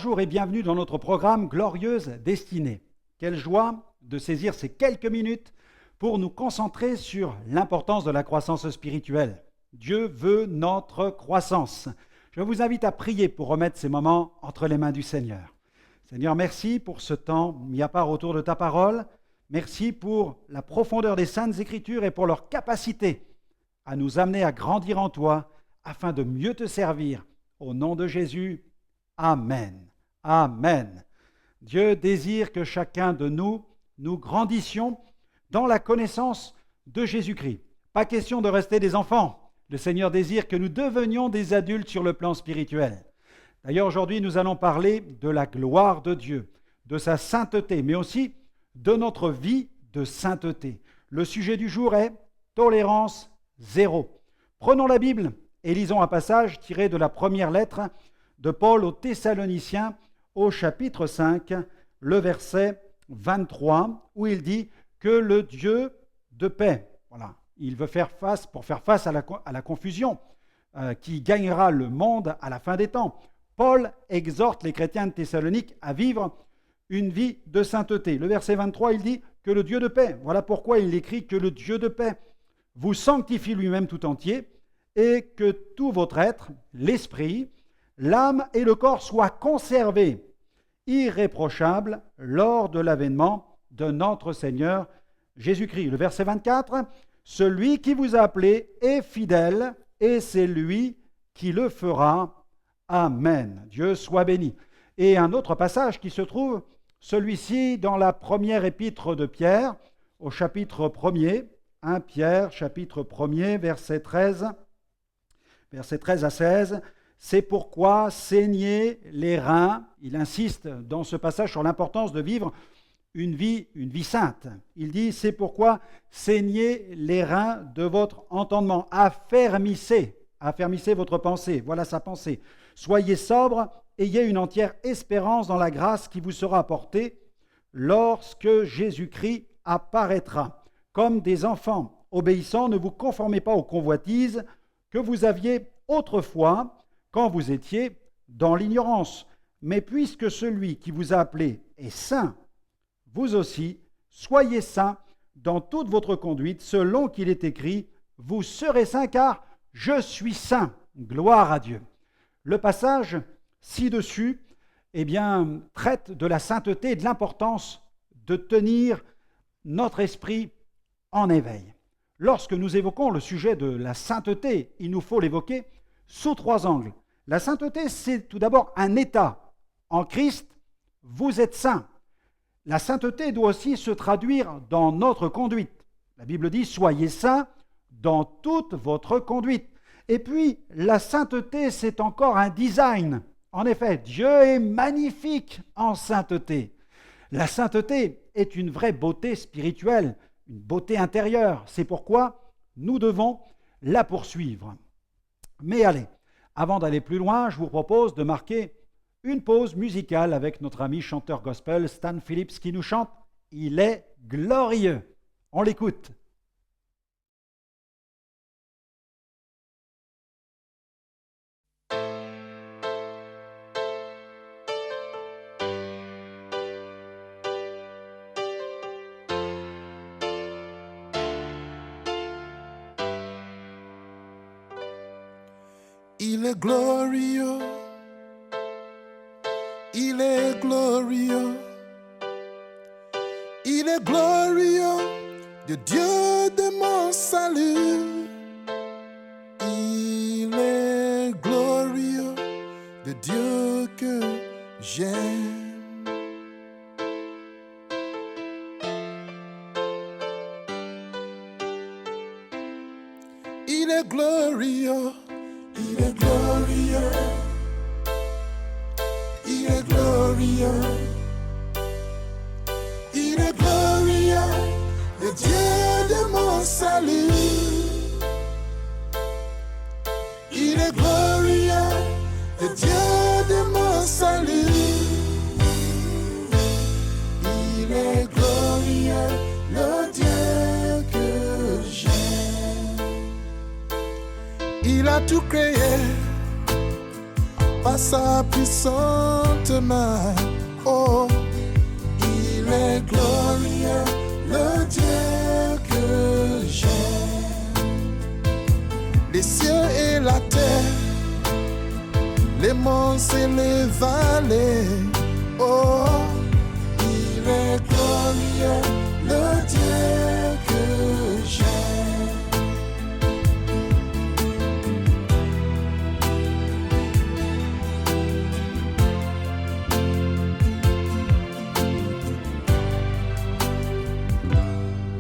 Bonjour et bienvenue dans notre programme Glorieuse Destinée. Quelle joie de saisir ces quelques minutes pour nous concentrer sur l'importance de la croissance spirituelle. Dieu veut notre croissance. Je vous invite à prier pour remettre ces moments entre les mains du Seigneur. Seigneur, merci pour ce temps mis à part autour de ta parole. Merci pour la profondeur des Saintes Écritures et pour leur capacité à nous amener à grandir en toi afin de mieux te servir. Au nom de Jésus, Amen. Amen. Dieu désire que chacun de nous grandissions dans la connaissance de Jésus-Christ. Pas question de rester des enfants. Le Seigneur désire que nous devenions des adultes sur le plan spirituel. D'ailleurs, aujourd'hui, nous allons parler de la gloire de Dieu, de sa sainteté, mais aussi de notre vie de sainteté. Le sujet du jour est tolérance zéro. Prenons la Bible et lisons un passage tiré de la première lettre de Paul aux Thessaloniciens au chapitre 5, le verset 23, où il dit que le Dieu de paix, voilà, il veut faire face à la confusion qui gagnera le monde à la fin des temps. Paul exhorte les chrétiens de Thessalonique à vivre une vie de sainteté. Le verset 23, il dit que le Dieu de paix, voilà pourquoi il écrit que le Dieu de paix vous sanctifie lui-même tout entier et que tout votre être, l'esprit, l'âme et le corps soient conservés irréprochables lors de l'avènement de notre Seigneur Jésus-Christ. Le verset 24, « Celui qui vous a appelé est fidèle et c'est lui qui le fera. Amen. » Dieu soit béni. Et un autre passage qui se trouve, celui-ci dans la première épître de Pierre, au chapitre 1er, 1 Pierre, chapitre 1er, verset 13 à 16, « C'est pourquoi saignez les reins. » Il insiste dans ce passage sur l'importance de vivre une vie sainte. Il dit, c'est pourquoi saignez les reins de votre entendement. Affermissez votre pensée. Voilà sa pensée. Soyez sobre, ayez une entière espérance dans la grâce qui vous sera apportée lorsque Jésus-Christ apparaîtra. Comme des enfants obéissants, ne vous conformez pas aux convoitises que vous aviez autrefois quand vous étiez dans l'ignorance. Mais puisque celui qui vous a appelé est saint, vous aussi, soyez saints dans toute votre conduite, selon qu'il est écrit, vous serez saints car je suis saint. Gloire à Dieu. Le passage ci-dessus, traite de la sainteté et de l'importance de tenir notre esprit en éveil. Lorsque nous évoquons le sujet de la sainteté, il nous faut l'évoquer sous 3 angles. La sainteté, c'est tout d'abord un état. En Christ, vous êtes saints. La sainteté doit aussi se traduire dans notre conduite. La Bible dit « Soyez saints dans toute votre conduite ». Et puis, la sainteté, c'est encore un design. En effet, Dieu est magnifique en sainteté. La sainteté est une vraie beauté spirituelle, une beauté intérieure. C'est pourquoi nous devons la poursuivre. Mais allez, avant d'aller plus loin, je vous propose de marquer une pause musicale avec notre ami chanteur gospel Stan Phillips qui nous chante « Il est glorieux ». On l'écoute. Il est glorieux, il est glorieux, il est glorieux, de Dieu de mon salut. Il est glorieux, de Dieu que j'aime. Il est glorieux. Il est glorieux, il est glorieux, il est glorieux, le Dieu de mon salut. Il est glorieux, le Dieu de mon salut. Il est glorieux, le Dieu que j'aime. Il a tout créé. sa puissante main. Oh, il est glorieux, le Dieu que j'aime. Les cieux et la terre, les monts et les vallées. Oh, il est glorieux, le Dieu que j'aime.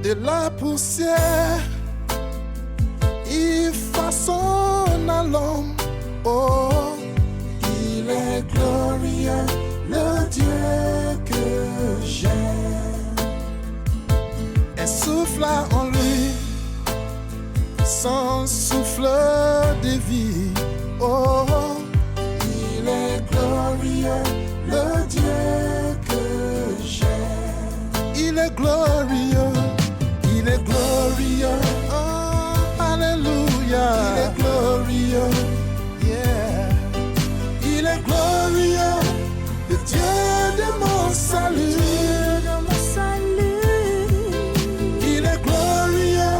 De la poussière, il façonne l'homme. Oh, il est glorieux, le Dieu que j'aime. Et souffla en lui son souffle de vie. Oh, il est glorieux, le Dieu que j'aime. Il est glorieux. Il est glorieux, oh, alléluia. Il est glorieux, yeah. Il est glorieux, le Dieu de mon salut. Il est glorieux,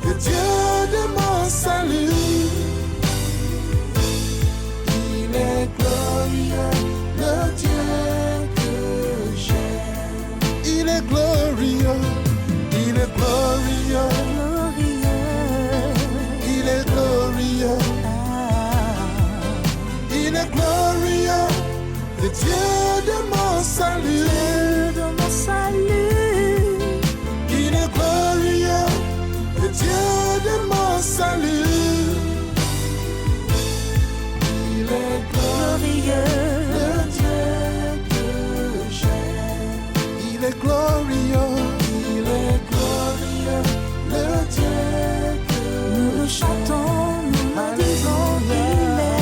le Dieu de mon salut. Il est glorieux, le Dieu que j'aime. Il est glorieux. Il est glorieux, il est glorieux, il est glorieux, le Dieu de mon salut. Il est glorieux, le Dieu de mon salut. Il est glorieux, le Dieu que j'aime. Il est glorieux. Le Dieu que nous le chantons, nous le disons, il est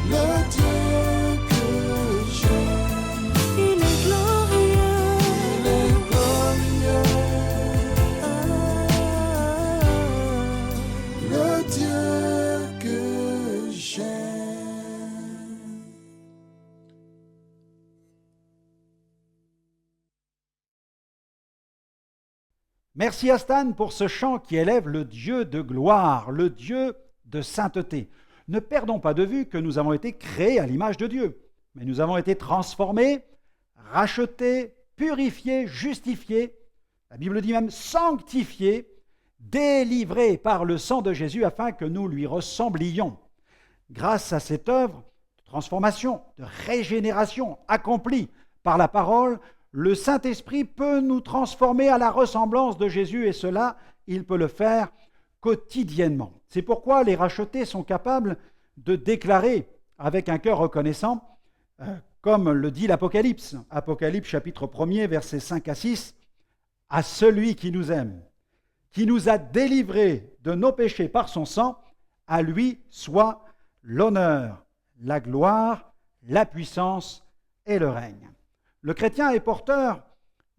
le Dieu que j'aime. Il est glorieux, il est glorieux, le Dieu que j'aime. Merci à Stan pour ce chant qui élève le Dieu de gloire, le Dieu de sainteté. Ne perdons pas de vue que nous avons été créés à l'image de Dieu, mais nous avons été transformés, rachetés, purifiés, justifiés, la Bible dit même sanctifiés, délivrés par le sang de Jésus afin que nous lui ressemblions. Grâce à cette œuvre de transformation, de régénération accomplie par la parole, le Saint-Esprit peut nous transformer à la ressemblance de Jésus et cela, il peut le faire quotidiennement. C'est pourquoi les rachetés sont capables de déclarer avec un cœur reconnaissant, comme le dit l'Apocalypse, Apocalypse chapitre 1er, versets 5 à 6, « À celui qui nous aime, qui nous a délivrés de nos péchés par son sang, à lui soit l'honneur, la gloire, la puissance et le règne. » Le chrétien est porteur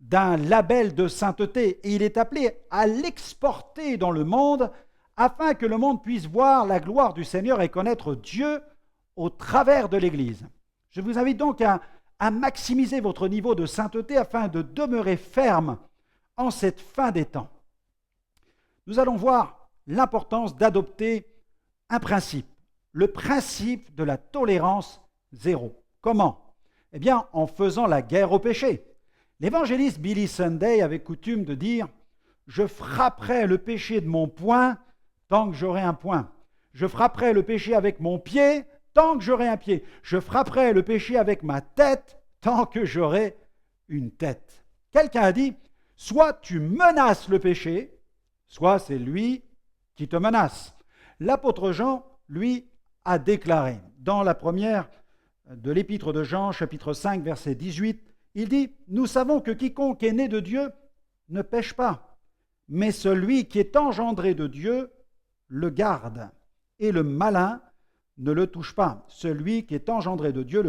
d'un label de sainteté et il est appelé à l'exporter dans le monde afin que le monde puisse voir la gloire du Seigneur et connaître Dieu au travers de l'Église. Je vous invite donc à maximiser votre niveau de sainteté afin de demeurer ferme en cette fin des temps. Nous allons voir l'importance d'adopter un principe, le principe de la tolérance zéro. Comment ? Eh bien, en faisant la guerre au péché. L'évangéliste Billy Sunday avait coutume de dire « Je frapperai le péché de mon poing tant que j'aurai un poing. Je frapperai le péché avec mon pied tant que j'aurai un pied. Je frapperai le péché avec ma tête tant que j'aurai une tête. » Quelqu'un a dit « Soit tu menaces le péché, soit c'est lui qui te menace. » L'apôtre Jean, lui, a déclaré dans la première de l'épître de Jean, chapitre 5, verset 18, il dit « Nous savons que quiconque est né de Dieu ne pêche pas, mais celui qui est engendré de Dieu le garde, et le malin ne le touche pas. Celui qui est engendré de Dieu,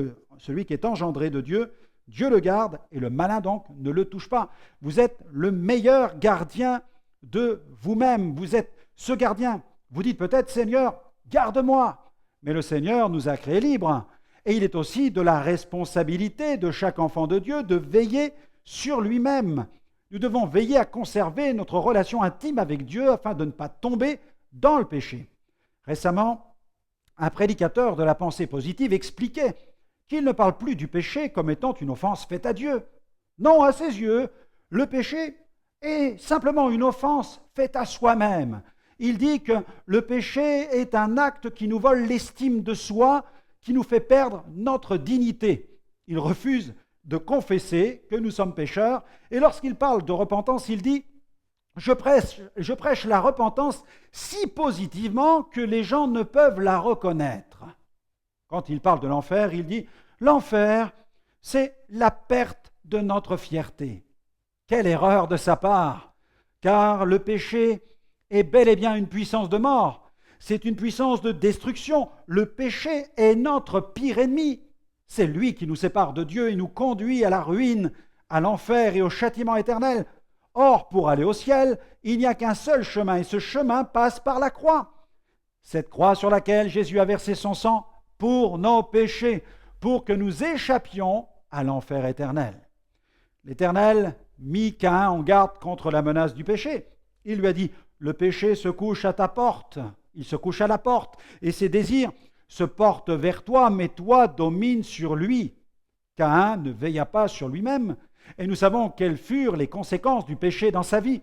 Dieu le garde, et le malin donc ne le touche pas. » Vous êtes le meilleur gardien de vous-même. Vous êtes ce gardien. Vous dites peut-être « Seigneur, garde-moi ». mais le Seigneur nous a créés libres. Et il est aussi de la responsabilité de chaque enfant de Dieu de veiller sur lui-même. Nous devons veiller à conserver notre relation intime avec Dieu afin de ne pas tomber dans le péché. Récemment, un prédicateur de la pensée positive expliquait qu'il ne parle plus du péché comme étant une offense faite à Dieu. Non, à ses yeux, le péché est simplement une offense faite à soi-même. Il dit que le péché est un acte qui nous vole l'estime de soi, qui nous fait perdre notre dignité. Il refuse de confesser que nous sommes pécheurs, et lorsqu'il parle de repentance, il dit « Je prêche la repentance si positivement que les gens ne peuvent la reconnaître. » Quand il parle de l'enfer, il dit « L'enfer, c'est la perte de notre fierté. » Quelle erreur de sa part, car le péché est bel et bien une puissance de mort. C'est une puissance de destruction. Le péché est notre pire ennemi. C'est lui qui nous sépare de Dieu et nous conduit à la ruine, à l'enfer et au châtiment éternel. Or, pour aller au ciel, il n'y a qu'un seul chemin, et ce chemin passe par la croix. Cette croix sur laquelle Jésus a versé son sang pour nos péchés, pour que nous échappions à l'enfer éternel. L'Éternel mit Caïn en garde contre la menace du péché. Il lui a dit « Le péché se couche à ta porte. » Il se couche à la porte, et ses désirs se portent vers toi, mais toi domines sur lui. Caïn ne veilla pas sur lui-même, et nous savons quelles furent les conséquences du péché dans sa vie.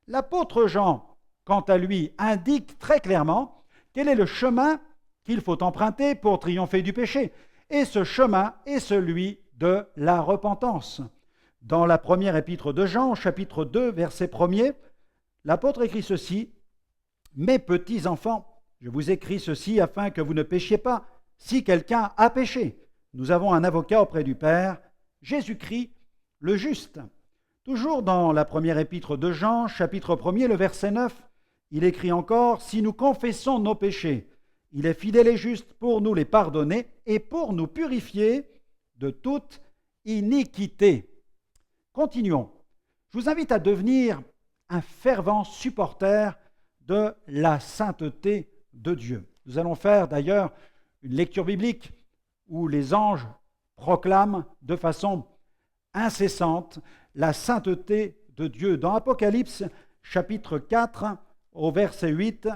L'apôtre Jean, quant à lui, indique très clairement quel est le chemin qu'il faut emprunter pour triompher du péché. Et ce chemin est celui de la repentance. Dans la première épître de Jean, chapitre 2, verset 1er, l'apôtre écrit ceci: « Mes petits enfants, je vous écris ceci afin que vous ne péchiez pas. Si quelqu'un a péché, nous avons un avocat auprès du Père, Jésus-Christ le juste. » Toujours dans la première épître de Jean, chapitre 1er, le verset 9, il écrit encore: « Si nous confessons nos péchés, il est fidèle et juste pour nous les pardonner et pour nous purifier de toute iniquité. » Continuons. Je vous invite à devenir un fervent supporter de la sainteté de Dieu. Nous allons faire d'ailleurs une lecture biblique où les anges proclament de façon incessante la sainteté de Dieu. Dans Apocalypse chapitre 4 au verset 8,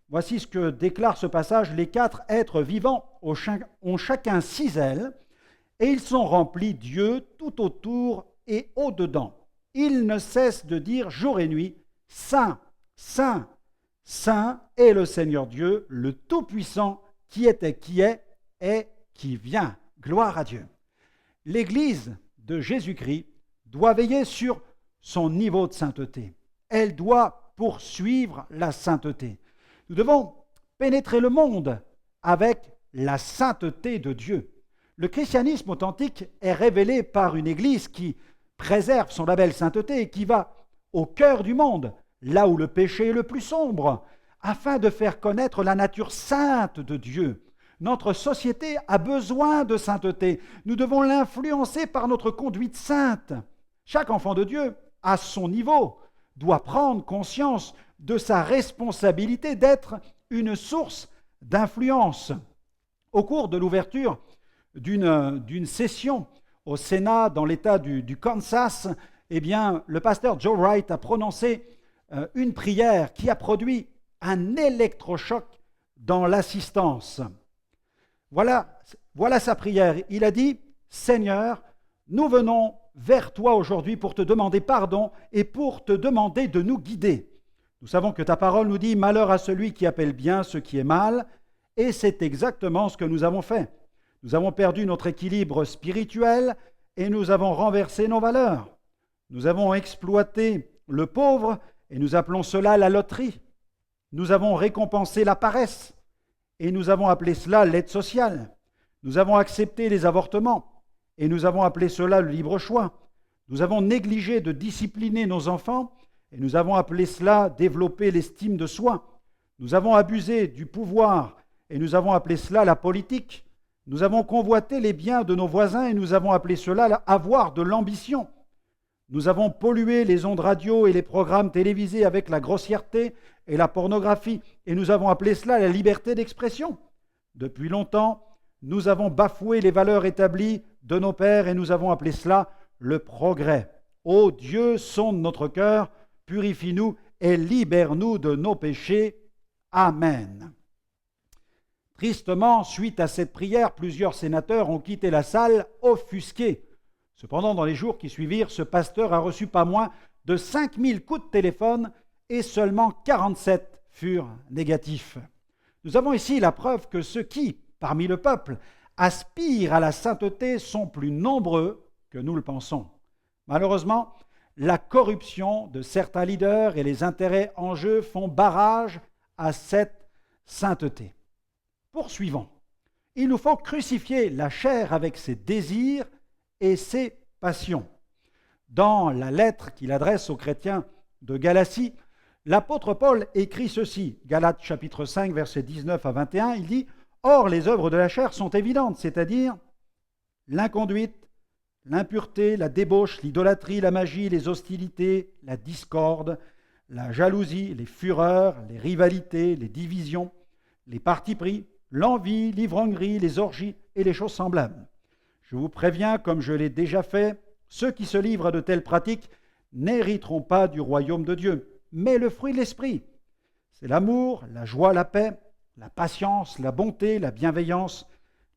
voici ce que déclare ce passage: « Les 4 êtres vivants ont chacun 6 ailes, et ils sont remplis d'yeux tout autour et au-dedans. Ils ne cessent de dire jour et nuit: Saint, Saint, Saint est le Seigneur Dieu, le Tout-Puissant, qui était, qui est et qui vient. » Gloire à Dieu. L'Église de Jésus-Christ doit veiller sur son niveau de sainteté. Elle doit poursuivre la sainteté. Nous devons pénétrer le monde avec la sainteté de Dieu. Le christianisme authentique est révélé par une Église qui préserve son label sainteté et qui va au cœur du monde, là où le péché est le plus sombre, afin de faire connaître la nature sainte de Dieu. Notre société a besoin de sainteté. Nous devons l'influencer par notre conduite sainte. Chaque enfant de Dieu, à son niveau, doit prendre conscience de sa responsabilité d'être une source d'influence. Au cours de l'ouverture d'une session au Sénat dans l'État du Kansas, eh bien, le pasteur Joe Wright a prononcé une prière qui a produit un électrochoc dans l'assistance. Voilà sa prière. Il a dit: « Seigneur, nous venons vers toi aujourd'hui pour te demander pardon et pour te demander de nous guider. Nous savons que ta parole nous dit: malheur à celui qui appelle bien ce qui est mal, et c'est exactement ce que nous avons fait. Nous avons perdu notre équilibre spirituel et nous avons renversé nos valeurs. Nous avons exploité le pauvre et nous appelons cela la loterie. Nous avons récompensé la paresse et nous avons appelé cela l'aide sociale. Nous avons accepté les avortements et nous avons appelé cela le libre choix. Nous avons négligé de discipliner nos enfants et nous avons appelé cela développer l'estime de soi. Nous avons abusé du pouvoir et nous avons appelé cela la politique. Nous avons convoité les biens de nos voisins et nous avons appelé cela avoir de l'ambition. Nous avons pollué les ondes radio et les programmes télévisés avec la grossièreté et la pornographie et nous avons appelé cela la liberté d'expression. Depuis longtemps, nous avons bafoué les valeurs établies de nos pères et nous avons appelé cela le progrès. Ô Dieu, sonde notre cœur, purifie-nous et libère-nous de nos péchés. Amen. Tristement, suite à cette prière, plusieurs sénateurs ont quitté la salle offusqués. Cependant, dans les jours qui suivirent, ce pasteur a reçu pas moins de 5000 coups de téléphone et seulement 47 furent négatifs. Nous avons ici la preuve que ceux qui, parmi le peuple, aspirent à la sainteté sont plus nombreux que nous le pensons. Malheureusement, la corruption de certains leaders et les intérêts en jeu font barrage à cette sainteté. Poursuivons. Il nous faut crucifier la chair avec ses désirs et ses passions. Dans la lettre qu'il adresse aux chrétiens de Galatie, l'apôtre Paul écrit ceci, Galates chapitre 5, versets 19 à 21, il dit « Or, les œuvres de la chair sont évidentes, c'est-à-dire l'inconduite, l'impureté, la débauche, l'idolâtrie, la magie, les hostilités, la discorde, la jalousie, les fureurs, les rivalités, les divisions, les partis pris, l'envie, l'ivrognerie, les orgies et les choses semblables. Je vous préviens, comme je l'ai déjà fait, ceux qui se livrent à de telles pratiques n'hériteront pas du royaume de Dieu. Mais le fruit de l'esprit, c'est l'amour, la joie, la paix, la patience, la bonté, la bienveillance,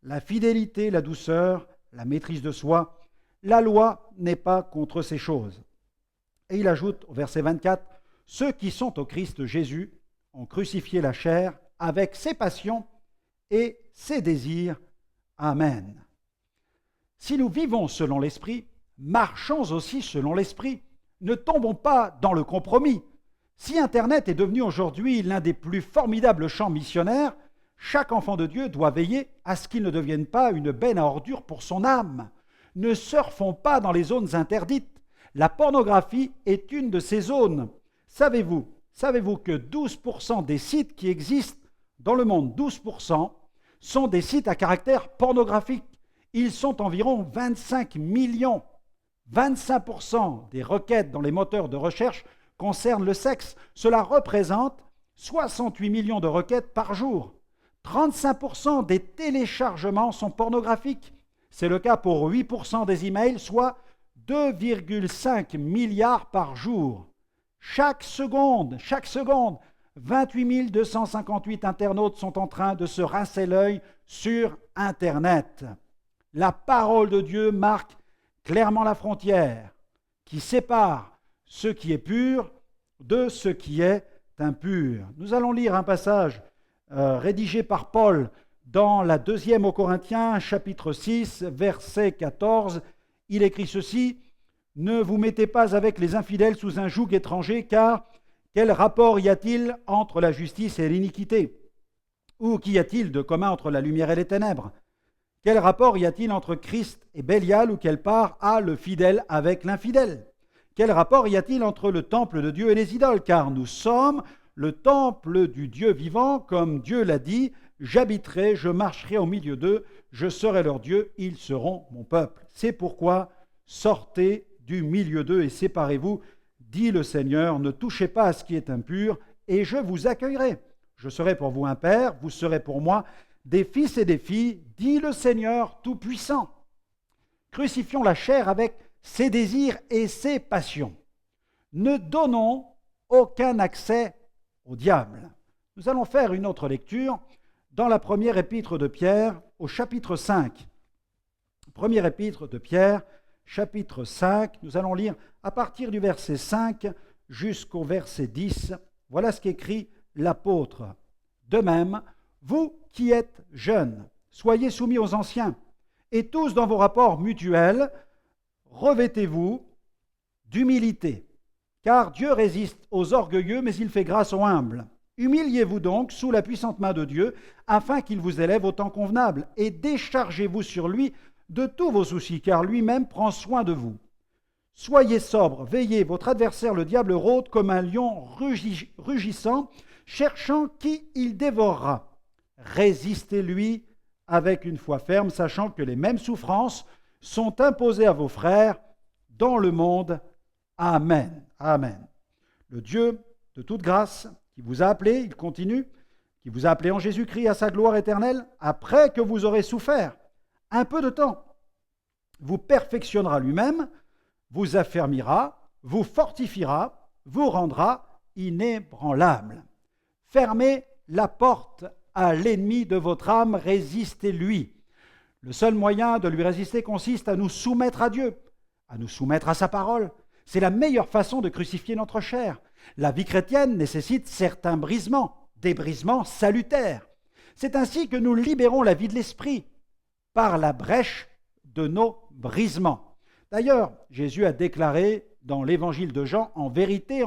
la fidélité, la douceur, la maîtrise de soi. La loi n'est pas contre ces choses. Et il ajoute au verset 24, « Ceux qui sont au Christ Jésus ont crucifié la chair avec ses passions et ses désirs. Amen. » Si nous vivons selon l'Esprit, marchons aussi selon l'Esprit. Ne tombons pas dans le compromis. Si Internet est devenu aujourd'hui l'un des plus formidables champs missionnaires, chaque enfant de Dieu doit veiller à ce qu'il ne devienne pas une benne à ordures pour son âme. Ne surfons pas dans les zones interdites. La pornographie est une de ces zones. Savez-vous que 12% des sites qui existent dans le monde, 12%, sont des sites à caractère pornographique. Ils sont environ 25 millions. 25% des requêtes dans les moteurs de recherche concernent le sexe. Cela représente 68 millions de requêtes par jour. 35% des téléchargements sont pornographiques. C'est le cas pour 8% des emails, soit 2,5 milliards par jour. Chaque seconde, 28 258 internautes sont en train de se rincer l'œil sur Internet. La parole de Dieu marque clairement la frontière qui sépare ce qui est pur de ce qui est impur. Nous allons lire un passage rédigé par Paul dans la 2e aux Corinthiens, chapitre 6, verset 14. Il écrit ceci, « Ne vous mettez pas avec les infidèles sous un joug étranger, car quel rapport y a-t-il entre la justice et l'iniquité? Ou qu'y a-t-il de commun entre la lumière et les ténèbres? Quel rapport y a-t-il entre Christ et Bélial, ou quelle part a le fidèle avec l'infidèle? Quel rapport y a-t-il entre le temple de Dieu et les idoles? Car nous sommes le temple du Dieu vivant, comme Dieu l'a dit, j'habiterai, je marcherai au milieu d'eux, je serai leur Dieu, ils seront mon peuple. C'est pourquoi sortez du milieu d'eux et séparez-vous, dit le Seigneur, ne touchez pas à ce qui est impur, et je vous accueillerai. Je serai pour vous un père, vous serez pour moi des fils et des filles, dit le Seigneur Tout-Puissant. Crucifions la chair avec ses désirs et ses passions. Ne donnons aucun accès au diable. Nous allons faire une autre lecture dans la première épître de Pierre, au chapitre 5. Première épître de Pierre, chapitre 5, nous allons lire à partir du verset 5 jusqu'au verset 10. Voilà ce qu'écrit l'apôtre. De même, vous qui êtes jeunes, soyez soumis aux anciens, et tous dans vos rapports mutuels, revêtez-vous d'humilité, car Dieu résiste aux orgueilleux, mais il fait grâce aux humbles. Humiliez-vous donc sous la puissante main de Dieu, afin qu'il vous élève au temps convenable, et déchargez-vous sur lui de tous vos soucis, car lui-même prend soin de vous. Soyez sobres, veillez, votre adversaire le diable rôde comme un lion rugissant, cherchant qui il dévorera. Résistez-lui avec une foi ferme, sachant que les mêmes souffrances sont imposées à vos frères dans le monde. Amen. Amen. Le Dieu de toute grâce, qui vous a appelé, il continue, qui vous a appelé en Jésus-Christ à sa gloire éternelle, après que vous aurez souffert un peu de temps, vous perfectionnera lui-même, vous affermira, vous fortifiera, vous rendra inébranlable. Fermez la porte à l'ennemi de votre âme, résistez-lui. Le seul moyen de lui résister consiste à nous soumettre à Dieu, à nous soumettre à sa parole. C'est la meilleure façon de crucifier notre chair. La vie chrétienne nécessite certains brisements, des brisements salutaires. C'est ainsi que nous libérons la vie de l'esprit, par la brèche de nos brisements. D'ailleurs, Jésus a déclaré dans l'évangile de Jean, en vérité,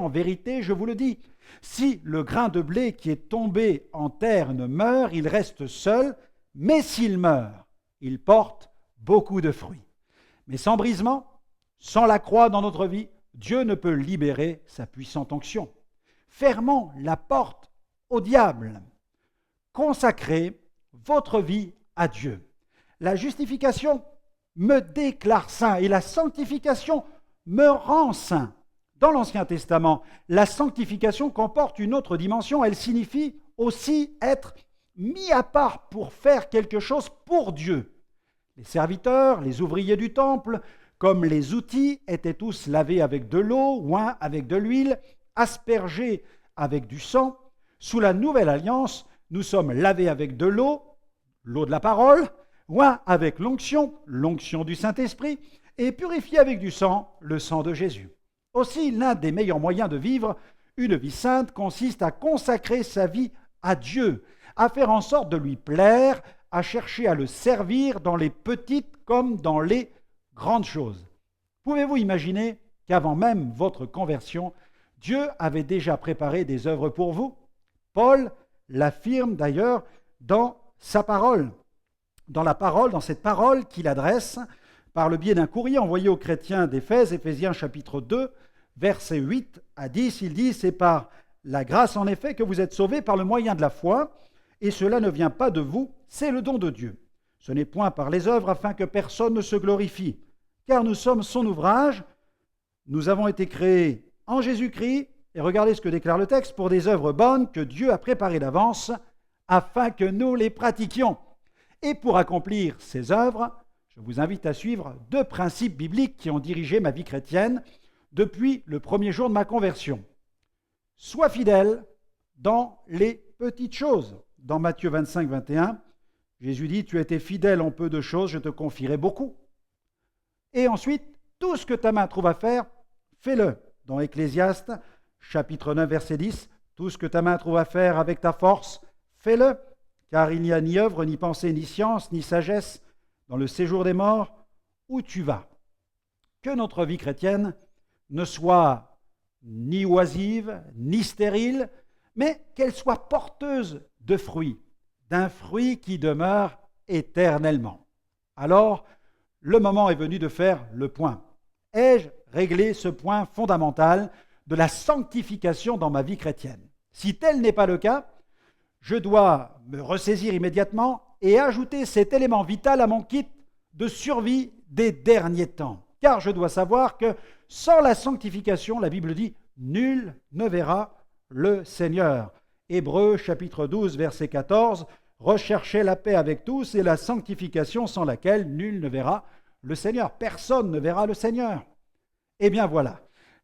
je vous le dis, si le grain de blé qui est tombé en terre ne meurt, il reste seul, mais s'il meurt, il porte beaucoup de fruits. Mais sans brisement, sans la croix dans notre vie, Dieu ne peut libérer sa puissante onction. Fermons la porte au diable. Consacrez votre vie à Dieu. La justification me déclare saint et la sanctification me rend saint. Dans l'Ancien Testament, la sanctification comporte une autre dimension. Elle signifie aussi être mis à part pour faire quelque chose pour Dieu. Les serviteurs, les ouvriers du temple, comme les outils, étaient tous lavés avec de l'eau, oints avec de l'huile, aspergés avec du sang. Sous la nouvelle alliance, nous sommes lavés avec de l'eau de la parole, oints avec l'onction du Saint-Esprit, et purifiés avec du sang, le sang de Jésus. Aussi, l'un des meilleurs moyens de vivre une vie sainte consiste à consacrer sa vie à Dieu, à faire en sorte de lui plaire, à chercher à le servir dans les petites comme dans les grandes choses. Pouvez-vous imaginer qu'avant même votre conversion, Dieu avait déjà préparé des œuvres pour vous? Paul l'affirme d'ailleurs dans sa parole, dans cette parole qu'il adresse par le biais d'un courrier envoyé aux chrétiens d'Éphèse, Éphésiens chapitre 2, versets 8 à 10, il dit « C'est par la grâce en effet que vous êtes sauvés par le moyen de la foi, et cela ne vient pas de vous, c'est le don de Dieu. Ce n'est point par les œuvres afin que personne ne se glorifie, car nous sommes son ouvrage, nous avons été créés en Jésus-Christ, et regardez ce que déclare le texte, pour des œuvres bonnes que Dieu a préparées d'avance, afin que nous les pratiquions. Et pour accomplir ces œuvres, je vous invite à suivre 2 principes bibliques qui ont dirigé ma vie chrétienne depuis le premier jour de ma conversion. Sois fidèle dans les petites choses. Dans Matthieu 25, 21, Jésus dit « Tu as été fidèle en peu de choses, je te confierai beaucoup. » Et ensuite, tout ce que ta main trouve à faire, fais-le. Dans Ecclésiaste, chapitre 9, verset 10, « Tout ce que ta main trouve à faire avec ta force, fais-le, car il n'y a ni œuvre, ni pensée, ni science, ni sagesse dans le séjour des morts où tu vas. » Que notre vie chrétienne ne soit ni oisive, ni stérile, mais qu'elle soit porteuse de fruits, d'un fruit qui demeure éternellement. Alors, le moment est venu de faire le point. Ai-je réglé ce point fondamental de la sanctification dans ma vie chrétienne? Si tel n'est pas le cas, je dois me ressaisir immédiatement et ajouter cet élément vital à mon kit de survie des derniers temps. Car je dois savoir que sans la sanctification, la Bible dit, nul ne verra le Seigneur. Hébreux chapitre 12, verset 14, recherchez la paix avec tous et la sanctification sans laquelle nul ne verra le Seigneur. Personne ne verra le Seigneur. Eh bien voilà,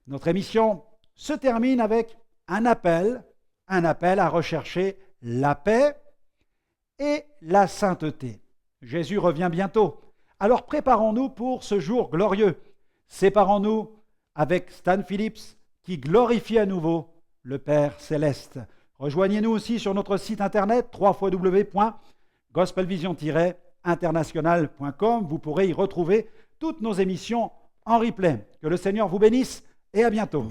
notre émission se termine avec un appel à rechercher la paix et la sainteté. Jésus revient bientôt. Alors préparons-nous pour ce jour glorieux. Séparons-nous avec Stan Phillips qui glorifie à nouveau le Père Céleste. Rejoignez-nous aussi sur notre site internet www.gospelvision-international.com. Vous pourrez y retrouver toutes nos émissions en replay. Que le Seigneur vous bénisse et à bientôt.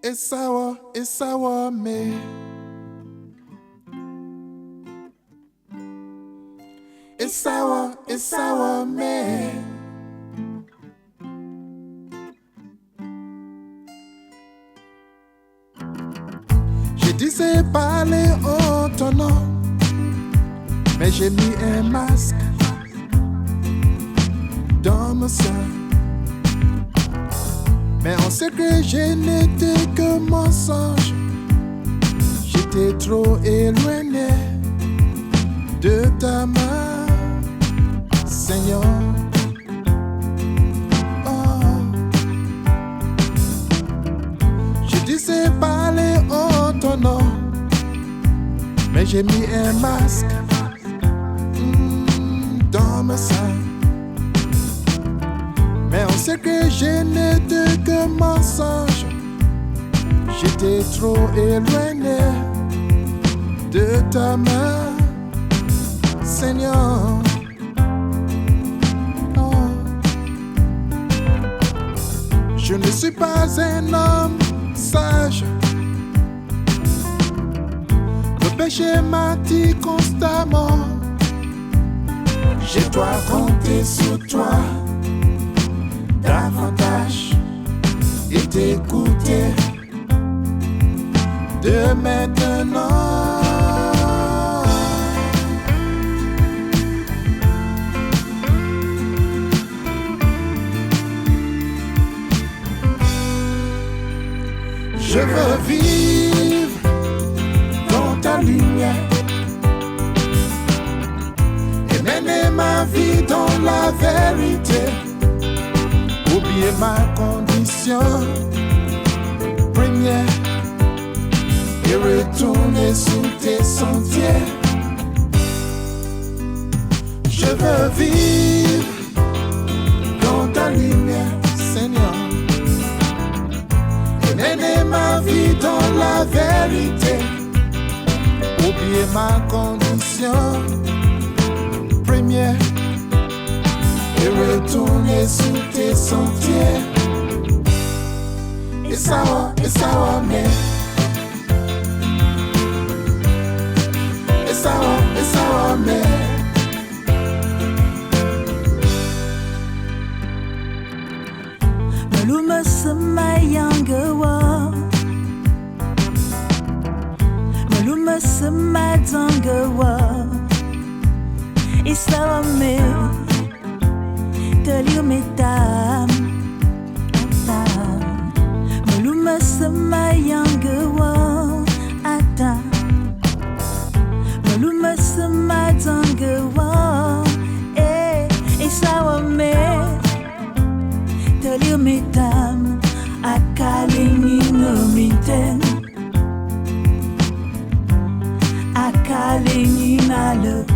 Esawa me. Esawa me. Je disais parler en ton nom, mais j'ai mis un masque dans mon sein. Mais on sait que je n'étais que mensonge. J'étais trop éloigné de ta main, Seigneur. Oh. Je disais parler en ton nom, mais j'ai mis un masque dans ma sein. Mais on sait que je n'étais que mensonge. J'étais trop éloigné de ta main, Seigneur. Oh. Je ne suis pas un homme sage. Le péché m'attire constamment. Je dois compter sur toi davantage et t'écouter de maintenant. Je veux vivre dans ta lumière et mener ma vie dans la vérité. Oublier ma condition première et retourner sur tes sentiers. Je veux vivre dans ta lumière, Seigneur, et mener ma vie dans la vérité. Oublier ma condition première et retourner sur tes sentiers. Et ça va, mais et ça va, mais Maluma semayangawa, maluma semadzangawa, isawa me telir metam, maluma semayangawa, ata, maluma semadzangawa, isawa me telir metam, akalingi no minten, akalingi na lut,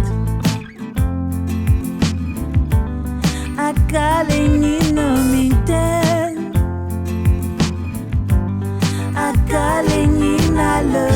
akalingi no minten, akalingi na lut.